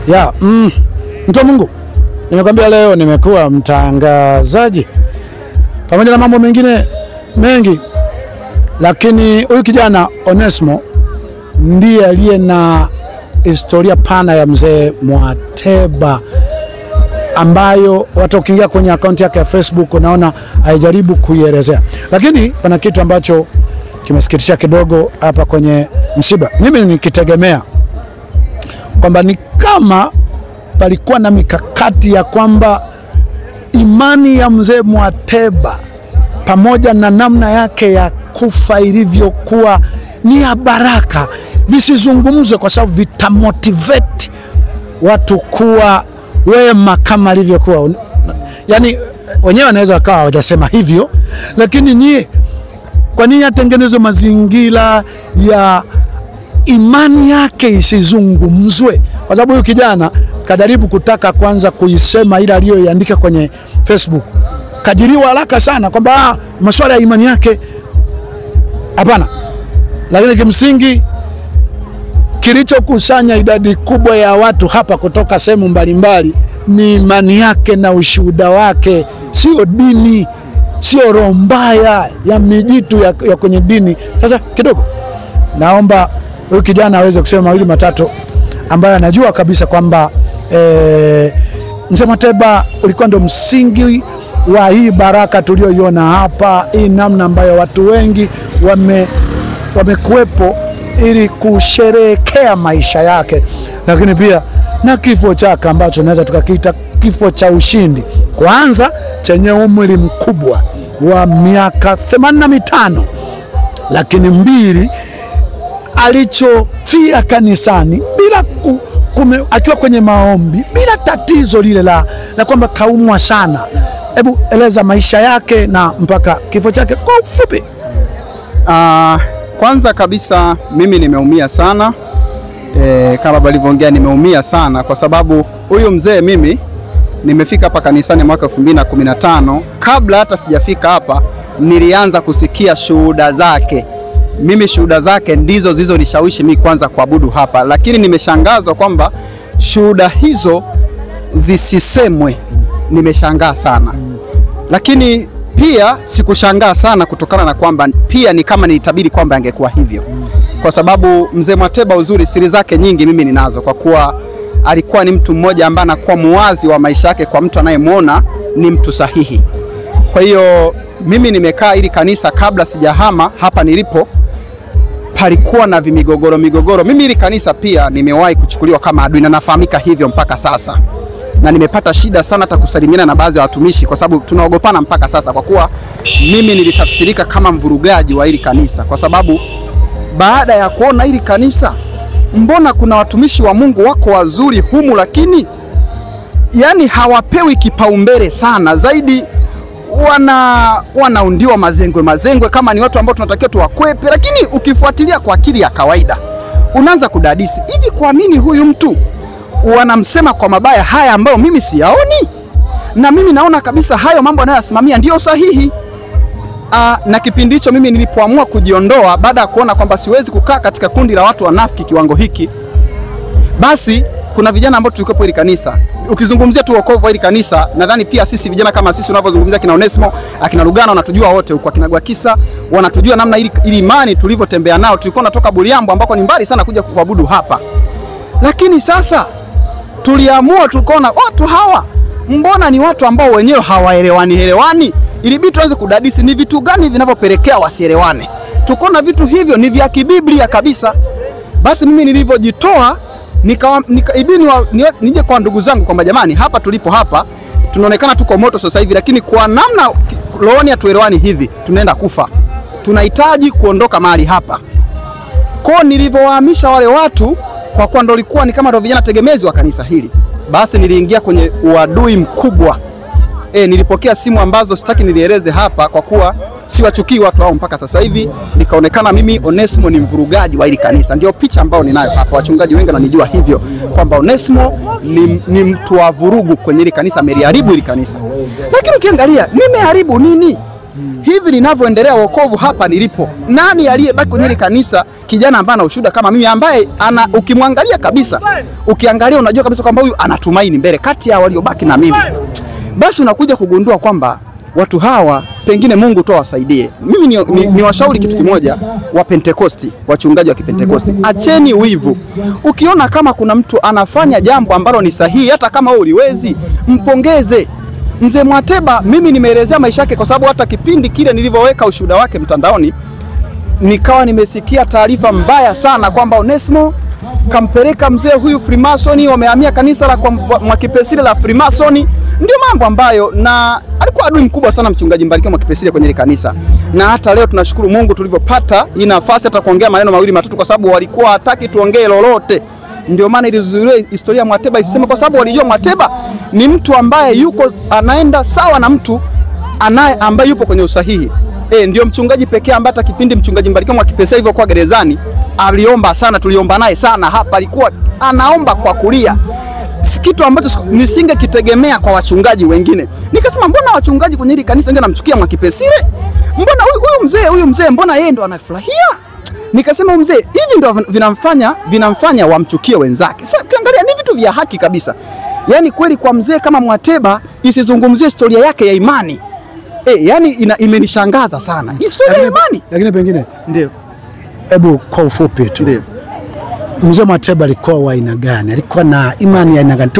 Ya, mtu wa Mungu, nimekwambia leo nimekuwa mtangazaji pamoja na mambo mengine mengi, lakini huyu kijana Onesmo ndiye aliye na historia pana ya mzee Mwateba, ambayo watu ukiingia kwenye akaunti yake ya Facebook unaona haijaribu kuielezea. Lakini kuna kitu ambacho kimesikitisha kidogo hapa kwenye msiba. Mimi nikitegemea kwamba ni kama palikuwa na mikakati ya kwamba imani ya mzee Mwateba pamoja na namna yake ya kufa ilivyokuwa ni ya baraka visizungumzwe, kwa sababu vitamotivate watu kuwa wema kama alivyokuwa. Yani wenyewe wanaweza wakawa hawajasema hivyo, lakini nyie kwa nini atengenezwe mazingira ya imani yake isizungumzwe? Kwa sababu huyu kijana kajaribu kutaka kwanza kuisema ile aliyoiandika kwenye Facebook, kajiriwa haraka sana kwamba masuala ya imani yake hapana. Lakini kimsingi kilichokusanya idadi kubwa ya watu hapa kutoka sehemu mbalimbali ni imani yake na ushuhuda wake, sio dini, sio roho mbaya ya mijitu ya kwenye dini. Sasa kidogo naomba huyu kijana aweze kusema mawili matatu ambayo anajua kabisa kwamba mzee Mwateba ulikuwa ndo msingi wa hii baraka tulioiona hapa, hii namna ambayo watu wengi wamekuwepo ili kusherehekea maisha yake, lakini pia na kifo chake ambacho naweza tukakiita kifo cha ushindi. Kwanza chenye umri mkubwa wa miaka 85, lakini mbili alichofia kanisani bila akiwa kwenye maombi bila tatizo lile la kwamba kaumwa sana. Hebu eleza maisha yake na mpaka kifo chake kwa ufupi. Kwanza kabisa mimi nimeumia sana, kama balivyoongea nimeumia sana kwa sababu huyu mzee mimi nimefika hapa kanisani mwaka 2015. Kabla hata sijafika hapa nilianza kusikia shuhuda zake. Mimi shuhuda zake ndizo zilizonishawishi mimi kwanza kuabudu hapa, lakini nimeshangazwa kwamba shuhuda hizo zisisemwe. Nimeshangaa sana. Lakini pia sikushangaa sana kutokana na kwamba pia ni kama nilitabiri kwamba angekuwa hivyo. Kwa sababu mzee Mwateba uzuri siri zake nyingi mimi ninazo, kwa kuwa alikuwa ni mtu mmoja ambaye anakuwa muwazi wa maisha yake kwa mtu anayemuona ni mtu sahihi. Kwa hiyo mimi nimekaa ili kanisa kabla sijahama hapa nilipo palikuwa na migogoro. Mimi ili kanisa pia nimewahi kuchukuliwa kama adui na nafahamika hivyo mpaka sasa. Na nimepata shida sana hata kusalimiana na baadhi ya watumishi kwa sababu tunaogopana mpaka sasa, kwa kuwa mimi nilitafsirika kama mvurugaji wa ili kanisa, kwa sababu baada ya kuona ili kanisa mbona kuna watumishi wa Mungu wako wazuri humu, lakini yani hawapewi kipaumbele sana, zaidi wanaundiwa mazengwe kama ni watu ambao tunatakiwa tuwakwepe. Lakini ukifuatilia kwa akili ya kawaida unaanza kudadisi, hivi kwa nini huyu mtu wanamsema kwa mabaya haya ambayo mimi siyaoni? Na mimi naona kabisa hayo mambo anayosimamia ndio sahihi. Na kipindi hicho mimi nilipoamua kujiondoa baada ya kuona kwamba siwezi kukaa katika kundi la watu wanafiki kiwango hiki, basi kuna vijana ambao tulikuwa ili kanisa. Ukizungumzia tu wokovu wa ili kanisa, nadhani pia sisi vijana kama sisi unavyozungumzia kina Onesmo, akina Lugano wanatujua wote, huko akina Gwakisa wanatujua namna ili imani tulivyotembea nao. Tulikuwa natoka Buliambo ambako ni mbali sana kuja kuabudu hapa. Lakini sasa tuliamua, tukaona watu hawa mbona ni watu ambao wenyewe hawaelewani. Ilibidi tuanze kudadisi ni vitu gani vinavyopelekea wasielewane. Tukaona vitu hivyo ni vya kibiblia kabisa. Basi mimi nilivyojitoa ibidi nije kwa ndugu zangu kwamba jamani, hapa tulipo hapa tunaonekana tuko moto sasa hivi, lakini kwa namna rohoni hatuelewani hivi tunaenda kufa. Tunahitaji kuondoka mahali hapa. Kwa nilivyowahamisha wale watu, kwa kuwa ndo likuwa ni kama ndo vijana tegemezi wa kanisa hili, basi niliingia kwenye uadui mkubwa. Nilipokea simu ambazo sitaki nilieleze hapa kwa kuwa siwachukii watu hao mpaka sasa hivi. Nikaonekana mimi Onesmo ni mvurugaji wa hili kanisa. Ndio picha ambayo ninayo hapa. Wachungaji wengi wananijua hivyo kwamba Onesmo ni mtu wa vurugu kwenye hili kanisa, ameliharibu hili kanisa. Lakini ukiangalia nimeharibu nini? Hivi ninavyoendelea wokovu hapa nilipo, nani aliyebaki kwenye kanisa kijana ambaye ana ushuhuda kama mimi, ambaye ukimwangalia kabisa, ukiangalia unajua kabisa kwamba huyu anatumaini mbele kati ya waliobaki na mimi? Basi unakuja kugundua kwamba watu hawa pengine Mungu tu awasaidie. Mimi ni washauri kitu kimoja, wa Pentekosti, wachungaji wa Kipentekosti, acheni wivu. Ukiona kama kuna mtu anafanya jambo ambalo ni sahihi, hata kama wewe uliwezi, mpongeze. Mzee Mwateba, mimi nimeelezea maisha yake kwa sababu hata kipindi kile nilivyoweka ushuhuda wake mtandaoni, nikawa nimesikia taarifa mbaya sana kwamba Onesmo kampeleka mzee huyu Freemason, wamehamia kanisa la Mwakipesile la Freemason. Ndio mambo ambayo, na alikuwa adui mkubwa sana mchungaji Mbarikiwa Mwakipesile kwenye ile kanisa. Na hata leo tunashukuru Mungu tulivyopata hii nafasi hata kuongea maneno mawili matatu, kwa sababu walikuwa hataki tuongee lolote. Ndio maana ilizuiliwa historia ya Mwateba isiseme, kwa sababu walijua Mwateba ni mtu ambaye yuko anaenda sawa na mtu ambaye yupo kwenye usahihi. Ndio mchungaji pekee ambaye hata kipindi mchungaji Mbarikiwa Mwakipesile alivyokuwa gerezani aliomba sana, tuliomba naye sana hapa, alikuwa anaomba kwa kulia, kitu ambacho nisingekitegemea kwa wachungaji wengine. Nikasema mbona wachungaji kwenye hili kanisa wengine wanamchukia Mwakipesile? Mbona huyu mzee mbona yeye ndo anafurahia? Nikasema mzee, hivi ndo vinamfanya wamchukie wenzake. Sasa ukiangalia ni vitu vya haki kabisa. Yaani kweli kwa mzee kama Mwateba isizungumzie historia yake ya imani. Yani imenishangaza sana. Historia ya imani. Lakini pengine ndio. Hebu kwa ufupi tu. Ndio. Mzee Mwateba alikuwa wa aina gani? Alikuwa na imani ya aina gani?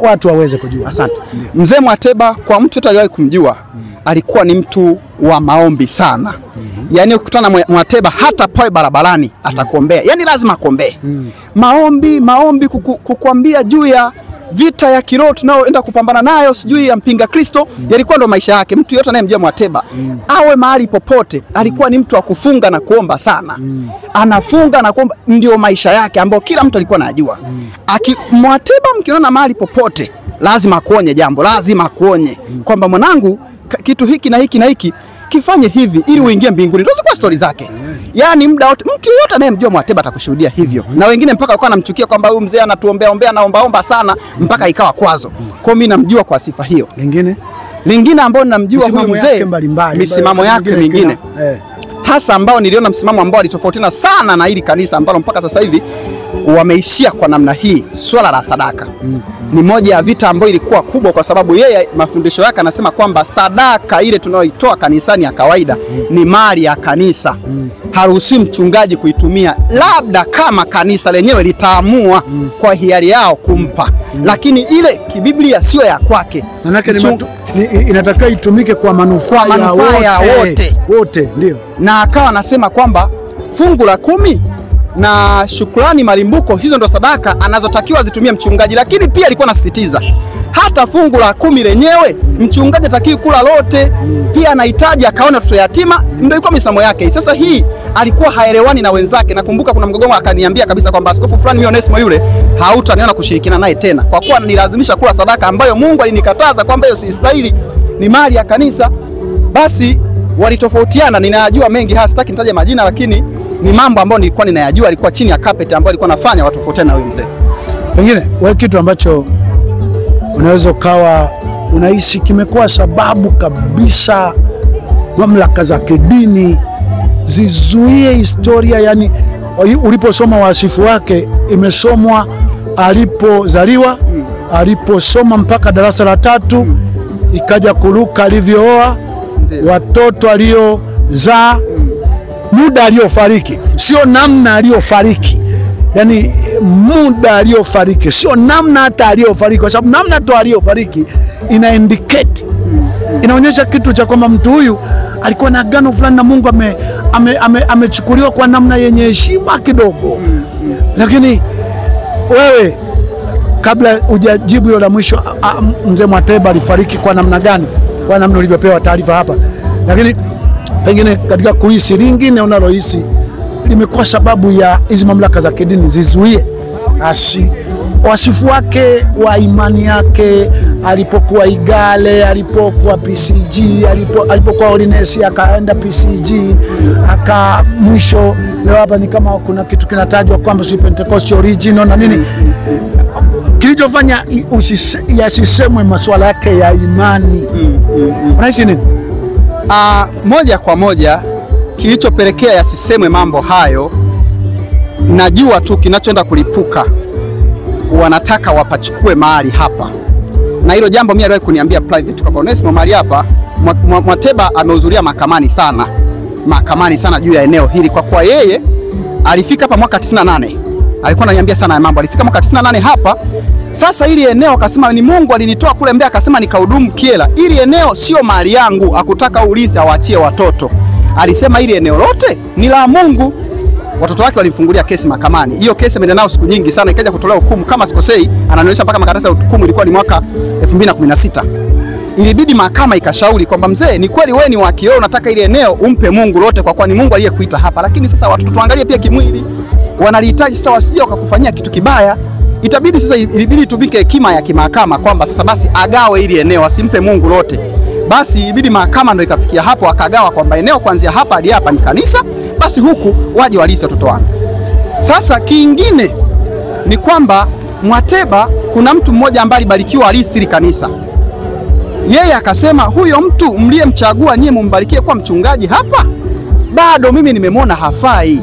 Watu waweze kujua. Asante. Mzee Mwateba, kwa mtu yote kumjua, alikuwa ni mtu wa maombi sana. Yaani ukikutana na Mwateba hata pale barabarani atakuombea. Yaani lazima akuombee. Maombi kukuambia juu ya vita ya kiroho tunaoenda kupambana nayo, sijui ya mpinga Kristo, yalikuwa ndo maisha yake. Mtu yote anayemjua Mwateba, awe mahali popote, alikuwa ni mtu wa kufunga na kuomba sana. Anafunga na kuomba, ndio maisha yake ambao kila mtu alikuwa anajua. Mwateba mkiona mahali popote, lazima akuonye jambo, lazima akuonye kwamba mwanangu, kitu hiki na hiki na hiki kifanye hivi ili uingie mbinguni. Ndio zilikuwa stori zake. Yaani muda wote mtu yote anayemjua Mwateba atakushuhudia hivyo. Na wengine mpaka walikuwa wanamchukia kwamba huyu mzee anatuombea anaomba sana, mpaka ikawa kwazo. Kwa mimi namjua kwa sifa hiyo. Lingine ambao ninamjua huyu mzee, misimamo yake mingine. Hasa ambao niliona msimamo ambao alitofautiana sana na hili kanisa ambalo mpaka sasa hivi wameishia kwa namna hii. Swala la sadaka ni moja ya vita ambayo ilikuwa kubwa, kwa sababu yeye mafundisho yake anasema kwamba sadaka ile tunayoitoa kanisani ya kawaida ni mali ya kanisa. Haruhusi mchungaji kuitumia, labda kama kanisa lenyewe litaamua kwa hiari yao kumpa, lakini ile kibiblia sio ya kwake. Inatakiwa itumike kwa manufaa ya wote. Ndio. Na akawa anasema kwamba fungu la 10 na shukrani malimbuko, hizo ndo sadaka anazotakiwa zitumie mchungaji. Lakini pia alikuwa anasisitiza hata fungu la 10 lenyewe mchungaji atakiwa kula lote. Pia anahitaji akaona watoto yatima, ndio ilikuwa misamo yake. Sasa hii alikuwa haelewani na wenzake. Nakumbuka kuna mgogoro, akaniambia kabisa kwamba askofu fulani mimi Onesmo yule hautaniona kushirikiana naye tena, kwa kuwa nilazimisha kula sadaka ambayo Mungu alinikataza kwamba hiyo si stahili, ni mali ya kanisa. Basi walitofautiana, ninayajua mengi hasa, sitaki nitaje majina, lakini ni mambo ambayo nilikuwa ninayajua, alikuwa chini ya carpet ambayo alikuwa anafanya watu tofautiana na huyu mzee. Pengine wewe kitu ambacho unaweza ukawa unahisi kimekuwa sababu kabisa mamlaka za kidini zizuie historia, yani uliposoma wasifu wake imesomwa alipozaliwa, aliposoma mpaka darasa la 3, ikaja kuruka alivyooa, watoto aliozaa, muda aliofariki, sio namna aliofariki. Yani muda aliofariki, sio namna hata aliofariki, kwa sababu namna tu aliofariki ina indicate, inaonyesha kitu cha kwamba mtu huyu alikuwa na agano fulani na Mungu, amechukuliwa kwa namna yenye heshima kidogo. Lakini wewe, kabla hujajibu hilo la mwisho, mzee Mwateba alifariki kwa namna gani? Kwa namna ulivyopewa taarifa hapa. Lakini pengine katika kuhisi lingine unalohisi limekuwa sababu ya hizi mamlaka za kidini zizuie wasifu wake wa imani yake, alipokuwa Igale, alipokuwa PCG, alipokuwa Holiness akaenda PCG, aka mwisho leo hapa ni kama kuna kitu kinatajwa kwamba si Pentecostal original na nini. Kilichofanya yasisemwe masuala yake ya imani. Unahisi nini? Moja kwa moja kilichopelekea yasisemwe mambo hayo, najua tu kinachoenda kulipuka, wanataka wapachukue mahali hapa. Na hilo jambo mimi aliwahi kuniambia private kwamba Onesmo mahali hapa Mwateba amehudhuria mahakamani sana juu ya eneo hili, kwa kuwa yeye alifika hapa mwaka 98. Alikuwa ananiambia sana ya mambo, alifika mwaka 98 hapa. Sasa hili eneo akasema ni Mungu alinitoa kule Mbeya, akasema nikahudumu Kyela. Hili eneo sio mali yangu, hakutaka urithi awaachie watoto. Alisema hili eneo lote ni la Mungu. Watoto wake walimfungulia kesi mahakamani. Hiyo kesi imeenda nao siku nyingi sana, ikaja kutolewa hukumu kama sikosei, ananionyesha mpaka makaratasi ya hukumu ilikuwa ni mwaka 2016. Ilibidi mahakama ikashauri kwamba mzee, ni kweli wewe ni wa kiroho, unataka ile eneo umpe Mungu lote kwa kuwa ni Mungu aliyekuita hapa, lakini sasa watoto tuangalie pia kimwili. Wanalihitaji sasa, wasije wakakufanyia kitu kibaya. Itabidi sasa, ilibidi tumike hekima ya kimahakama kwamba sasa basi agawe ili eneo, asimpe Mungu lote. Basi ilibidi mahakama ndio ikafikia hapo, akagawa kwamba eneo kuanzia hapa hadi hapa ni kanisa, basi huku waje walisi watoto wangu. Sasa kingine ni kwamba Mwateba kuna mtu mmoja ambaye alibarikiwa alisi kanisa. Yeye akasema huyo mtu mliyemchagua nyie mumbarikie kwa mchungaji hapa, bado mimi nimemwona hafai.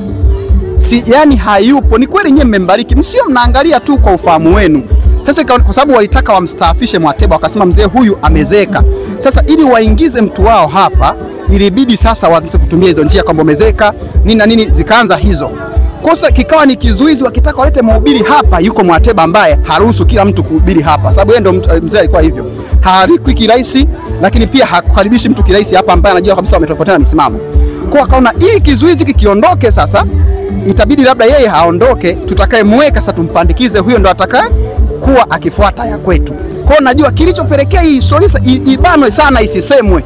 Yani hayupo. Ni kweli nyie mmembariki, msio mnaangalia tu kwa ufahamu wenu. Sasa kwa sababu walitaka wamstaafishe Mwateba, wakasema mzee huyu amezeka. Sasa ili waingize mtu wao hapa, ilibidi sasa waanze kutumia hizo njia kwamba umezeka nini na nini, zikaanza hizo. Kosa kikawa ni kizuizi, wakitaka walete mahubiri hapa, yuko Mwateba ambaye haruhusu kila mtu kuhubiri hapa, sababu yeye ndo mzee alikuwa hivyo. Haariki kirahisi, lakini pia hakukaribishi mtu kirahisi hapa ambaye anajua kabisa wametofautiana misimamo. Kwa akaona hii kizuizi kikiondoke sasa, itabidi labda yeye haondoke, tutakayemweka sasa tumpandikize huyo ndo atakaye kuwa akifuata ya kwetu. Kwa najua kilichopelekea hii story ibanwe sana isisemwe,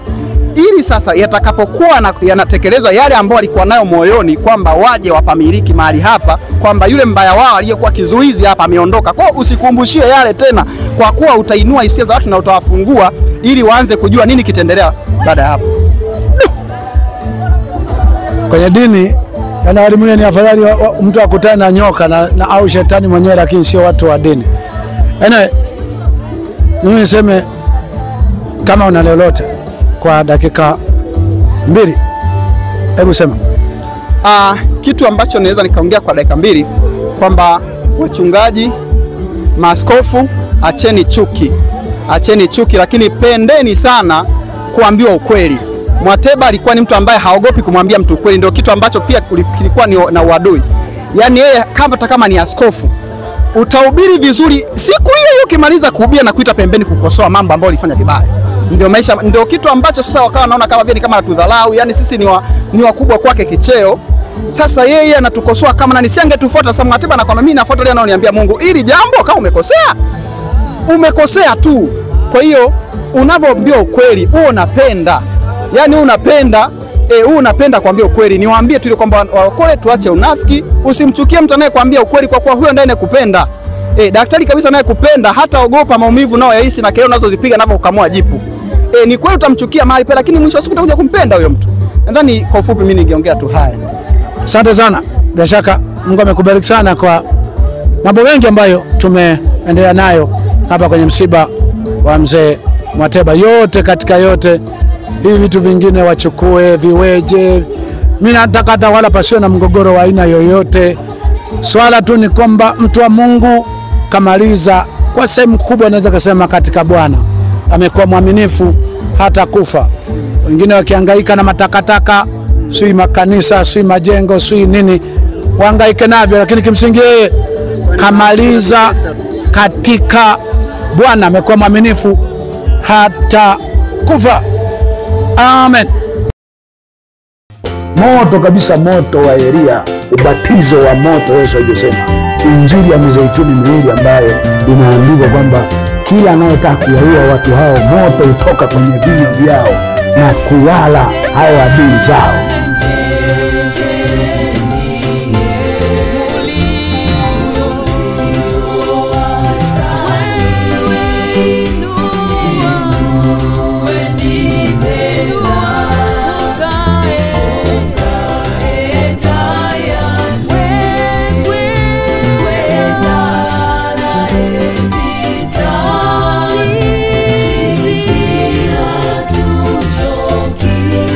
ili sasa yatakapokuwa yanatekelezwa yale ambayo alikuwa nayo moyoni kwamba waje wapamiliki mahali hapa, kwamba yule mbaya wao aliyekuwa kizuizi hapa ameondoka. Kwa usikumbushie yale tena, kwa kuwa utainua hisia za watu na utawafungua ili waanze kujua nini kitaendelea baada ya hapo. Kwenye dini elimu ni afadhali mtu akutane na nyoka na au shetani mwenyewe, lakini sio watu wa dini. Mimi niseme kama una lolote kwa dakika 2, hebu sema. Kitu ambacho naweza nikaongea kwa dakika 2 kwamba wachungaji, maaskofu, acheni chuki, lakini pendeni sana kuambiwa ukweli. Mwateba alikuwa ni mtu ambaye haogopi kumwambia mtu ukweli, ndio kitu ambacho pia kilikuwa ni na uadui. Yani yeye kama ni askofu, utahubiri vizuri, siku hiyo ukimaliza kuhubiri na kuita pembeni kukosoa mambo ambayo ulifanya vibaya. Ndio maisha, ndio kitu ambacho sasa wakawa naona kama vile kama atudhalau, yani sisi ni wakubwa kwake kicheo. Sasa yeye anatukosoa kama nani, siangetufuata. Sasa Mwateba na kwamba mimi nafuata ile anaoniambia Mungu, ili jambo kama umekosea tu. Kwa hiyo unavyoambia ukweli, unapenda unapenda kuambia ukweli. Niwaambie tu kwamba wakole tuache unafiki, usimchukie mtu anayekwambia ukweli, kwa kuwa huyo ndiye anayekupenda. Daktari kabisa anayekupenda hata ogopa maumivu nao yahisi na kelele unazozipiga navyo ukamua jipu. Ni kweli utamchukia mahali pale, lakini mwisho wa siku utakuja kumpenda huyo mtu. Nadhani kwa ufupi mimi ningeongea tu haya. Asante sana. Bila shaka Mungu amekubariki sana kwa mambo mengi ambayo tumeendelea nayo hapa kwenye msiba wa mzee Mwateba. Yote katika yote hivi vitu vingine wachukue viweje. Mimi nataka hata wala pasiwe na mgogoro wa aina yoyote. Swala tu ni kwamba mtu wa Mungu kamaliza kwa sehemu kubwa, naweza kusema katika Bwana amekuwa mwaminifu hata kufa. Wengine wakihangaika na matakataka, sui makanisa, sui majengo, sui nini, wahangaike navyo, lakini kimsingi yeye kamaliza katika Bwana, amekuwa mwaminifu hata kufa. Amen. Moto kabisa, moto wa Elia, ubatizo wa moto. Yesu alisema Injili ya mizeituni miwili ambayo inaandikwa kwamba kila anayetaka kuwaua watu hao, moto utoka kwenye vinywa vyao na kuwala hao adui zao. Hatuchoki.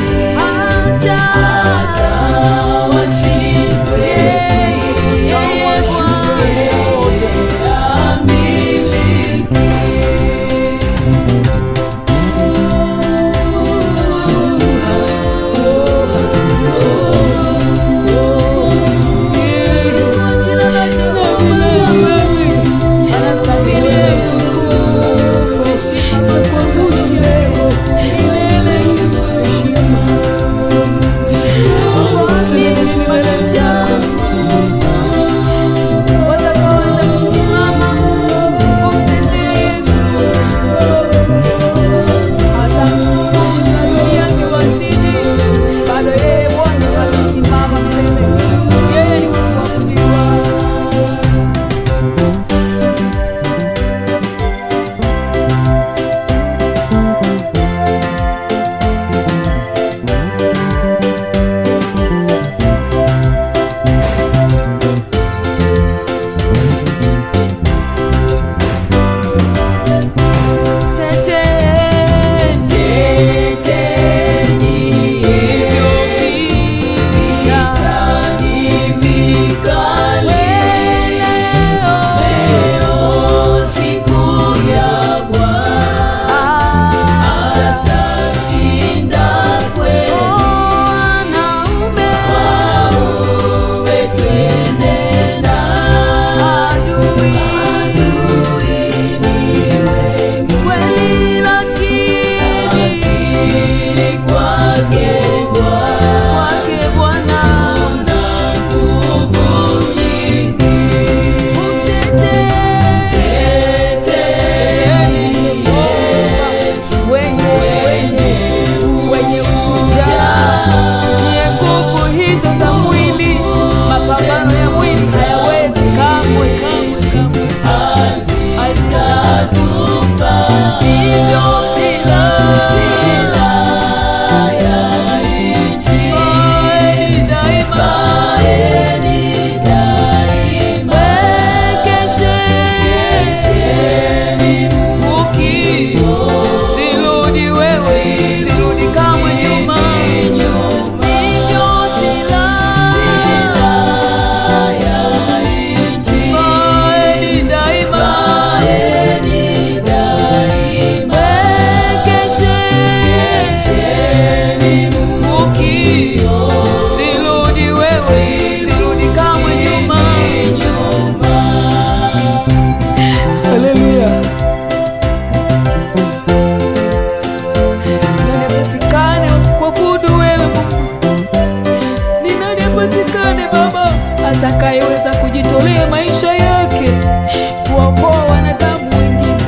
kuwaokoa wanadamu wengine.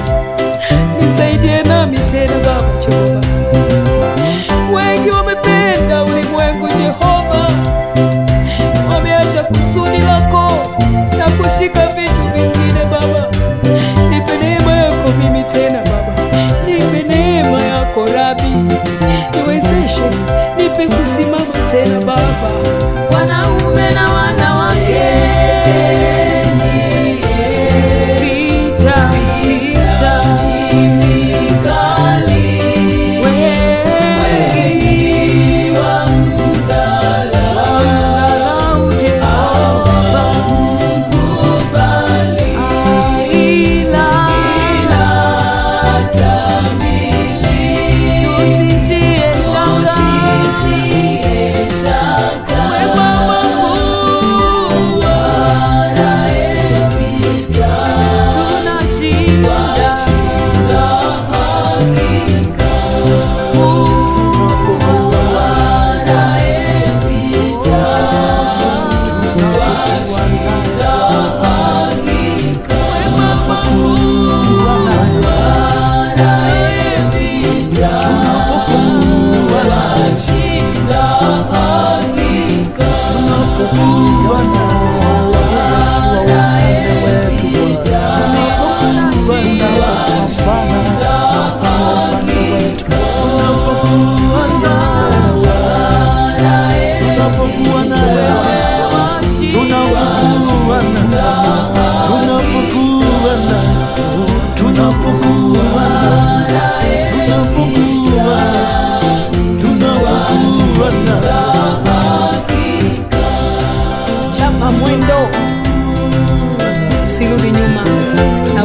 Nisaidie nami tena Baba Jehova. Wengi wamependa ulimwengu Jehova, wameacha kusudi lako na kushika vitu vingine Baba. Nipe neema yako mimi tena Baba, nipe neema yako Rabi, niwezeshe, nipe kusimama tena Baba. Wanaume na wanawake, vita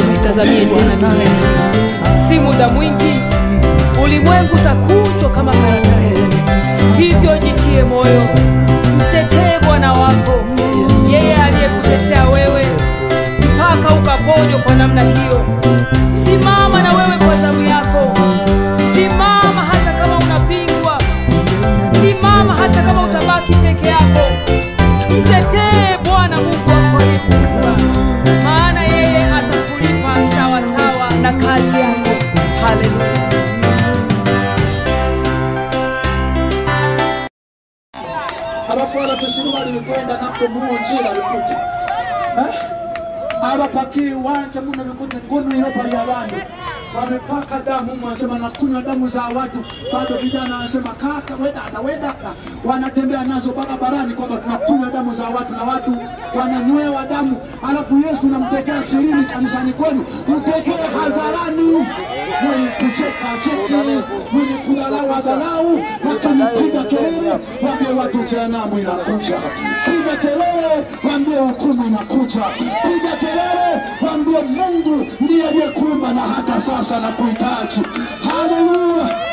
usitazamie tena duniani. Si muda mwingi, ulimwengu utakunjwa kama karatasi. Hivyo jitie moyo, mtetee Bwana wako, yeye aliyekutetea wewe mpaka ukaponywa kwa namna hiyo. Simama na wewe kwa zamu yako. Simama hata kama unapingwa. Simama hata kama utabaki peke yako. Mtetee Bwana Mungu wako aliyekuumba, maana yeye atakulipa sawa sawa na kazi yako. Haleluya. Alafu wala tusiruwa likwenda na kumuunjira likuja. Aba paki uwanja muna likuja ngunu ilopa ya bandu. Wamepaka damu, wanasema nakunywa damu za watu. Bado vijana wanasema kaka wedaka. Wanatembea nazo barabarani kwamba tunakunywa damu za watu na watu wananywewa damu. Alafu Yesu namtekea sirini kanisani kwenu, mtekee hadharani. Mwenye kucheka cheki, mwenye kudharau dharau, lakini piga kelele, waambie watu jehanamu inakuja. Piga kelele, waambie hukumu inakuja. Piga kelele, waambie Mungu ndiye aliyekuumba na hata sasa na kuhitaji. Haleluya.